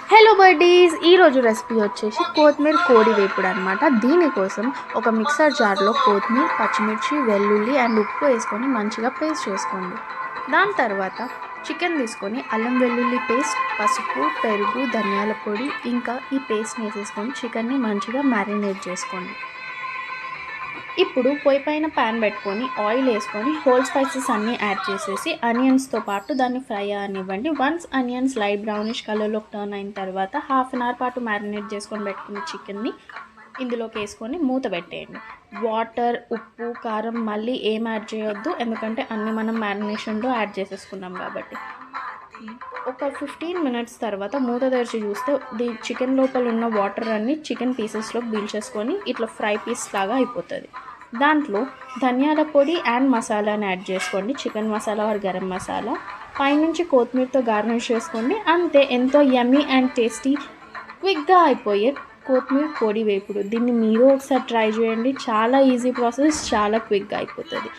Hello బర్డీస్, ఈరోజు recipe వచ్చేసి కొత్తిమీర కోడి వేపుడు అనమాట. దీనికోసం ఒక మిక్సర్ జార్లో కొత్తిమీర, పచ్చిమిర్చి, వెల్లుల్లి అండ్ ఉప్పు వేసుకొని మంచిగా పేస్ట్ చేసుకోండి. దాని తర్వాత చికెన్ తీసుకొని అల్లం వెల్లుల్లి పేస్ట్, పసుపు, పెరుగు, ధనియాల పొడి ఇంకా ఈ పేస్ట్ని వేసేసుకొని చికెన్ని మంచిగా మ్యారినేట్ చేసుకోండి. ఇప్పుడు పొయ్యి పైన ప్యాన్ పెట్టుకొని ఆయిల్ వేసుకొని హోల్ స్పైసెస్ అన్నీ యాడ్ చేసేసి ఆనియన్స్తో పాటు దాన్ని ఫ్రై అనివ్వండి. వన్స్ ఆనియన్స్ లైట్ బ్రౌనిష్ కలర్లోకి టర్న్ అయిన తర్వాత హాఫ్ అన్ అవర్ పాటు మ్యారినేట్ చేసుకొని పెట్టుకున్న చికెన్ని ఇందులోకి వేసుకొని మూత పెట్టేయండి. వాటర్, ఉప్పు, కారం మళ్ళీ ఏం యాడ్ చేయొద్దు, ఎందుకంటే అన్నీ మనం మ్యారినేషన్లో యాడ్ చేసేసుకున్నాం కాబట్టి. ఒక 15 మినిట్స్ తర్వాత మూత తెరిచి చూస్తే చికెన్ లోపల ఉన్న వాటర్ అన్నీ చికెన్ పీసెస్లో పీల్చేసుకొని ఇట్లా ఫ్రై పీస్ లాగా అయిపోతుంది. దాంట్లో ధనియాల పొడి అండ్ మసాలాని యాడ్ చేసుకోండి, చికెన్ మసాలా ఆర్ గరం మసాలా. పైనుంచి కొత్తిమీరతో గార్నిష్ చేసుకోండి. అంతే, ఎంతో యమ్మీ అండ్ టేస్టీ క్విక్గా అయిపోయే కొత్తిమీర కోడి వేపుడు. దీన్ని మీరు ఒకసారి ట్రై చేయండి. చాలా ఈజీ ప్రాసెస్, చాలా క్విక్గా అయిపోతుంది.